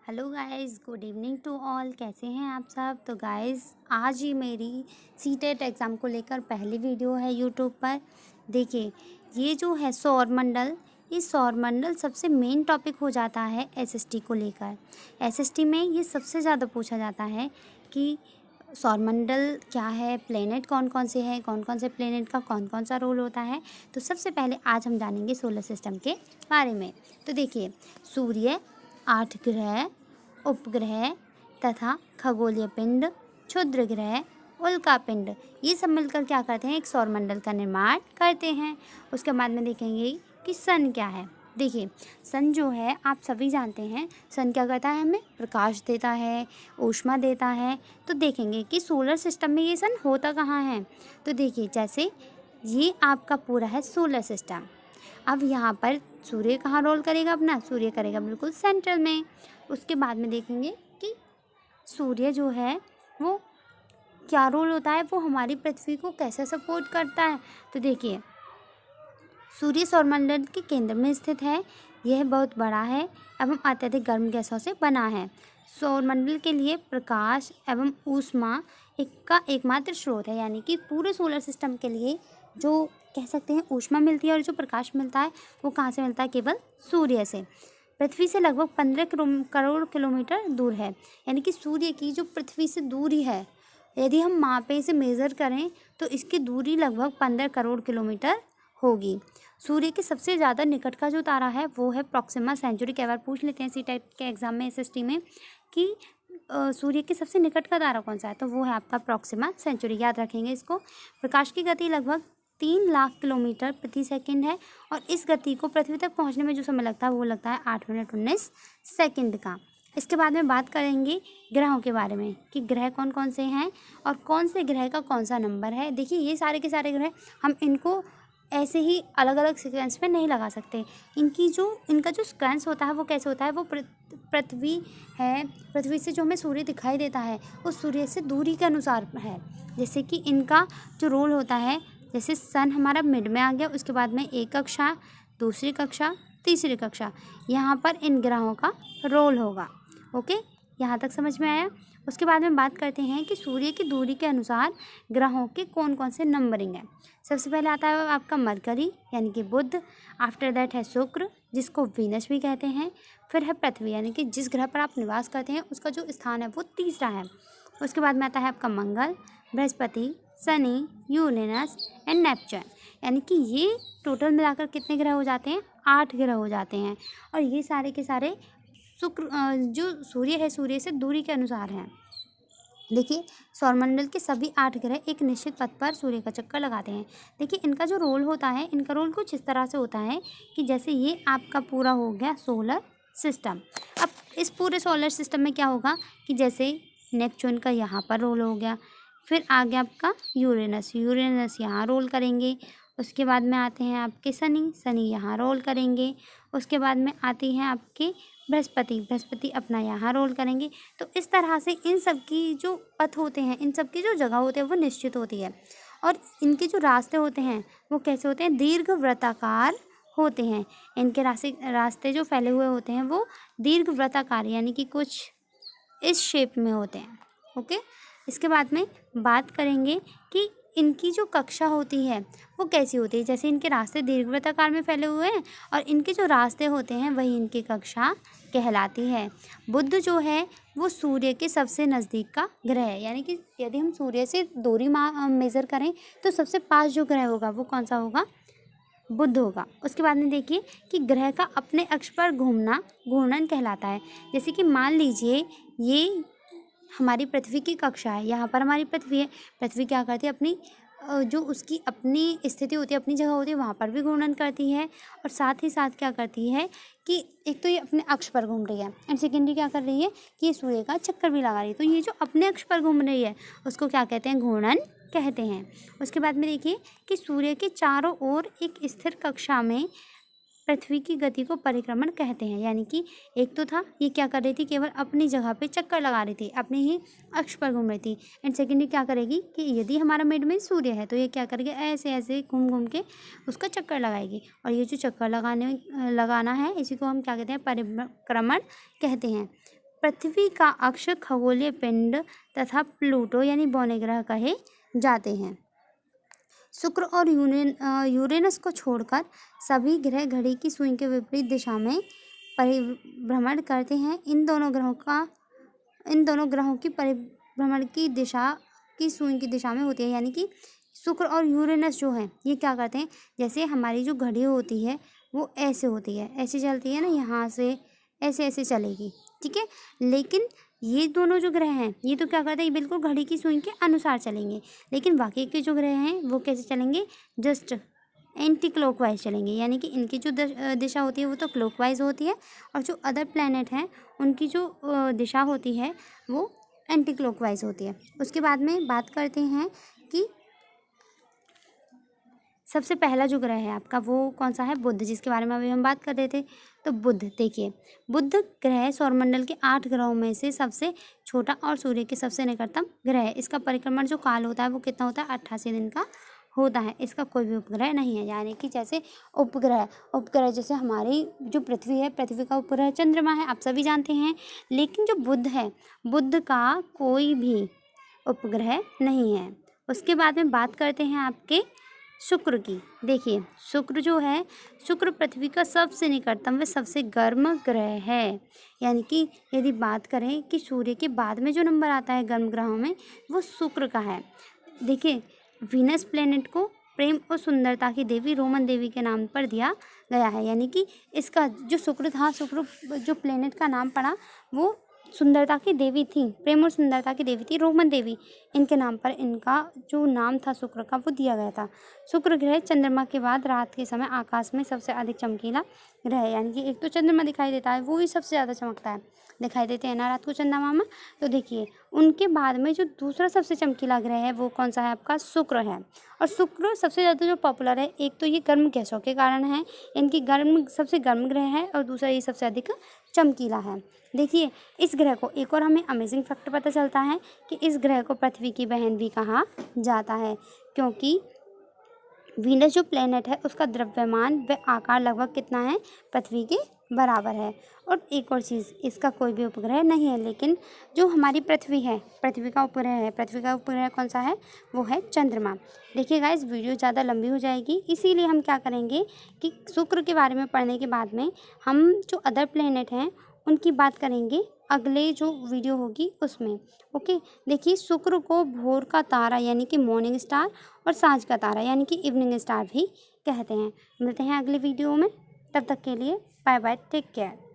Hello guys, good evening to all. कैसे हैं आप सब। तो गाइस, आज ही मेरी सीटेट एग्ज़ाम को लेकर पहली वीडियो है यूट्यूब पर। देखिए, ये जो है सौरमंडल, इस सौरमंडल सबसे मेन टॉपिक हो जाता है एसएसटी को लेकर। एसएसटी में ये सबसे ज़्यादा पूछा जाता है कि सौरमंडल क्या है, प्लेनेट कौन कौन से हैं, कौन कौन से प्लेनेट का कौन कौन सा रोल होता है। तो सबसे पहले आज हम जानेंगे सोलर सिस्टम के बारे में। तो देखिए, सूर्य, 8 ग्रह, उपग्रह तथा खगोलीय पिंड, क्षुद्र ग्रह, उल्का पिंड, ये सब मिलकर क्या करते हैं, एक सौरमंडल का निर्माण करते हैं। उसके बाद में देखेंगे कि सन क्या है। देखिए, सन जो है आप सभी जानते हैं, सन क्या करता है, हमें प्रकाश देता है, ऊष्मा देता है। तो देखेंगे कि सोलर सिस्टम में ये सन होता कहाँ है। तो देखिए, जैसे ये आपका पूरा है सोलर सिस्टम। अब यहाँ पर सूर्य कहाँ रोल करेगा अपना, सूर्य करेगा बिल्कुल सेंट्रल में। उसके बाद में देखेंगे कि सूर्य जो है वो क्या रोल होता है, वो हमारी पृथ्वी को कैसे सपोर्ट करता है। तो देखिए, सूर्य सौरमंडल के केंद्र में स्थित है। यह बहुत बड़ा है एवं अत्यधिक गर्म गैसों से बना है। सौरमंडल के लिए प्रकाश एवं ऊष्मा का एकमात्र स्रोत है, यानी कि पूरे सोलर सिस्टम के लिए जो कह सकते हैं ऊष्मा मिलती है और जो प्रकाश मिलता है वो कहाँ से मिलता है, केवल सूर्य से। पृथ्वी से लगभग 15 करोड़ किलोमीटर दूर है, यानी कि सूर्य की जो पृथ्वी से दूरी है, यदि हम मापें, इसे मेज़र करें तो इसकी दूरी लगभग 15 करोड़ किलोमीटर होगी। सूर्य के सबसे ज़्यादा निकट का जो तारा है वो है प्रॉक्सिमा सेंचुरी। कई बार पूछ लेते हैं सी टाइप के एग्जाम में, एसएसटी में, कि सूर्य के सबसे निकट का तारा कौन सा है, तो वो है आपका प्रॉक्सिमा सेंचुरी। याद रखेंगे इसको। प्रकाश की गति लगभग 3 लाख किलोमीटर प्रति सेकंड है और इस गति को पृथ्वी तक पहुंचने में जो समय लगता है वो लगता है 8 मिनट 19 सेकंड का। इसके बाद में बात करेंगे ग्रहों के बारे में कि ग्रह कौन कौन से हैं और कौन से ग्रह का कौन सा नंबर है। देखिए, ये सारे के सारे ग्रह हम इनको ऐसे ही अलग अलग सीक्वेंस में नहीं लगा सकते। इनका जो सीक्वेंस होता है वो कैसे होता है, वो पृथ्वी है, पृथ्वी से जो हमें सूर्य दिखाई देता है उस सूर्य से दूरी के अनुसार है। जैसे कि इनका जो रोल होता है, जैसे सन हमारा मिड में आ गया, उसके बाद में एक कक्षा, दूसरी कक्षा, तीसरी कक्षा, यहाँ पर इन ग्रहों का रोल होगा। ओके, यहाँ तक समझ में आया। उसके बाद में बात करते हैं कि सूर्य की दूरी के अनुसार ग्रहों के कौन कौन से नंबरिंग है। सबसे पहले आता है आपका मरकरी, यानी कि बुध। आफ्टर दैट है शुक्र, जिसको वीनस भी कहते हैं। फिर है पृथ्वी, यानी कि जिस ग्रह पर आप निवास करते हैं उसका जो स्थान है वो तीसरा है। उसके बाद में आता है आपका मंगल, बृहस्पति, शनि, यूरेनस एंड नेपच्यून, यानी कि ये टोटल मिलाकर कितने ग्रह हो जाते हैं, 8 ग्रह हो जाते हैं। और ये सारे के सारे जो सूर्य है, सूर्य से दूरी के अनुसार हैं। देखिए, सौरमंडल के सभी 8 ग्रह एक निश्चित पथ पर सूर्य का चक्कर लगाते हैं। देखिए, इनका जो रोल होता है, इनका रोल कुछ इस तरह से होता है कि जैसे ये आपका पूरा हो गया सोलर सिस्टम। अब इस पूरे सोलर सिस्टम में क्या होगा कि जैसे नेपच्यून का यहाँ पर रोल हो गया, फिर आ गया आपका यूरेनस, यूरेनस यहाँ रोल करेंगे। उसके बाद में आते हैं आपके शनि, शनि यहाँ रोल करेंगे। उसके बाद में आती हैं आपके बृहस्पति, बृहस्पति अपना यहाँ रोल करेंगे। तो इस तरह से इन सब की जो पथ होते हैं, इन सब की जो जगह होते हैं वो निश्चित होती है। और इनके जो रास्ते होते हैं वो कैसे होते हैं, दीर्घ वृत्ताकार होते हैं। इनके रास्ते जो फैले हुए होते हैं वो दीर्घ वृत्ताकार, यानी कि कुछ इस शेप में होते हैं। ओके, इसके बाद में बात करेंगे कि इनकी जो कक्षा होती है वो कैसी होती है। जैसे इनके रास्ते दीर्घवृत्ताकार में फैले हुए हैं और इनके जो रास्ते होते हैं वही इनकी कक्षा कहलाती है। बुध जो है वो सूर्य के सबसे नज़दीक का ग्रह है, यानी कि यदि हम सूर्य से दूरी मेज़र करें तो सबसे पास जो ग्रह होगा वो कौन सा होगा, बुध होगा। उसके बाद में देखिए कि ग्रह का अपने अक्ष पर घूमना घूर्णन कहलाता है। जैसे कि मान लीजिए ये हमारी पृथ्वी की कक्षा है, यहाँ पर हमारी पृथ्वी है। पृथ्वी क्या करती है, अपनी जो उसकी अपनी स्थिति होती है, अपनी जगह होती है, वहाँ पर भी घूर्णन करती है। और साथ ही साथ क्या करती है कि एक तो ये अपने अक्ष पर घूम रही है एंड सेकेंडरी क्या कर रही है कि ये सूर्य का चक्कर भी लगा रही है। तो ये जो अपने अक्ष पर घूम रही है उसको क्या कहते हैं, घूर्णन कहते हैं। उसके बाद में देखिए कि सूर्य के चारों ओर एक स्थिर कक्षा में पृथ्वी की गति को परिक्रमण कहते हैं। यानी कि एक तो था ये क्या कर रही थी, केवल अपनी जगह पे चक्कर लगा रही थी, अपने ही अक्ष पर घूम रही थी। एंड सेकेंडली क्या करेगी कि यदि हमारा मिड में सूर्य है तो ये क्या करेगी, ऐसे ऐसे घूम घूम के उसका चक्कर लगाएगी। और ये जो चक्कर लगाना है इसी को हम क्या कहते हैं, परिक्रमण कहते हैं। पृथ्वी का अक्ष खगोलीय पिंड तथा प्लूटो यानी बौने ग्रह कहे जाते हैं। शुक्र और यूरेनस को छोड़कर सभी ग्रह घड़ी की सुई के विपरीत दिशा में परिभ्रमण करते हैं। इन दोनों ग्रहों की परिभ्रमण की दिशा की सुई की दिशा में होती है, यानी कि शुक्र और यूरेनस जो है ये क्या करते हैं, जैसे हमारी जो घड़ी होती है वो ऐसे होती है, ऐसे चलती है ना, यहाँ से ऐसे ऐसे चलेगी, ठीक है। लेकिन ये दोनों जो ग्रह हैं ये तो क्या करते हैं, बिल्कुल घड़ी की सुई के अनुसार चलेंगे। लेकिन बाकी के जो ग्रह हैं वो कैसे चलेंगे, जस्ट एंटी क्लॉकवाइज चलेंगे, यानी कि इनकी जो दिशा होती है वो तो क्लॉकवाइज होती है, और जो अदर प्लैनेट हैं उनकी जो दिशा होती है वो एंटी क्लॉकवाइज होती है। उसके बाद में बात करते हैं कि सबसे पहला जो ग्रह है आपका वो कौन सा है, बुध, जिसके बारे में अभी हम बात कर रहे थे। तो बुध, देखिए बुध ग्रह सौरमंडल के 8 ग्रहों में से सबसे छोटा और सूर्य के सबसे निकटतम ग्रह है। इसका परिक्रमण जो काल होता है वो कितना होता है, 88 दिन का होता है। इसका कोई भी उपग्रह नहीं है, यानी कि जैसे उपग्रह जैसे हमारी जो पृथ्वी है, पृथ्वी का उपग्रह चंद्रमा है, आप सभी जानते हैं। लेकिन जो बुध है, बुध का कोई भी उपग्रह नहीं है। उसके बाद में बात करते हैं आपके शुक्र की। देखिए शुक्र जो है, शुक्र पृथ्वी का सबसे निकटतम व सबसे गर्म ग्रह है, यानी कि यदि बात करें कि सूर्य के बाद में जो नंबर आता है गर्म ग्रहों में वो शुक्र का है। देखिए वीनस प्लेनेट को प्रेम और सुंदरता की देवी रोमन देवी के नाम पर दिया गया है, यानी कि इसका जो शुक्र था, शुक्र जो प्लेनेट का नाम पड़ा वो सुंदरता की देवी थी, प्रेम और सुंदरता की देवी थी रोमन देवी, इनके नाम पर इनका जो नाम था शुक्र का वो दिया गया था। शुक्र ग्रह चंद्रमा के बाद रात के समय आकाश में सबसे अधिक चमकीला ग्रह है, यानी कि एक तो चंद्रमा दिखाई देता है, वो ही सबसे ज़्यादा चमकता है, दिखाई देते हैं ना रात को चंद्रमा में। तो देखिए उनके बाद में जो दूसरा सबसे चमकीला ग्रह है वो कौन सा है, आपका शुक्र है। और शुक्र सबसे ज़्यादा जो पॉपुलर है, एक तो ये गर्म गैसों के कारण है, इनकी सबसे गर्म ग्रह है, और दूसरा ये सबसे अधिक चमकीला है। देखिए इस ग्रह को एक और हमें अमेजिंग फैक्ट पता चलता है कि इस ग्रह को पृथ्वी की बहन भी कहा जाता है, क्योंकि वीनस जो प्लेनेट है उसका द्रव्यमान व आकार लगभग कितना है, पृथ्वी के बराबर है। और एक और चीज़, इसका कोई भी उपग्रह नहीं है, लेकिन जो हमारी पृथ्वी है, पृथ्वी का उपग्रह है, पृथ्वी का उपग्रह कौन सा है, वो है चंद्रमा। देखिए गाइस वीडियो ज़्यादा लंबी हो जाएगी, इसीलिए हम क्या करेंगे कि शुक्र के बारे में पढ़ने के बाद में हम जो अदर प्लेनेट हैं उनकी बात करेंगे अगले जो वीडियो होगी उसमें। ओके, देखिए शुक्र को भोर का तारा यानी कि मॉर्निंग स्टार और सांझ का तारा यानी कि इवनिंग स्टार भी कहते हैं। मिलते हैं अगले वीडियो में, तब तक के लिए बाय बाय, टेक केयर।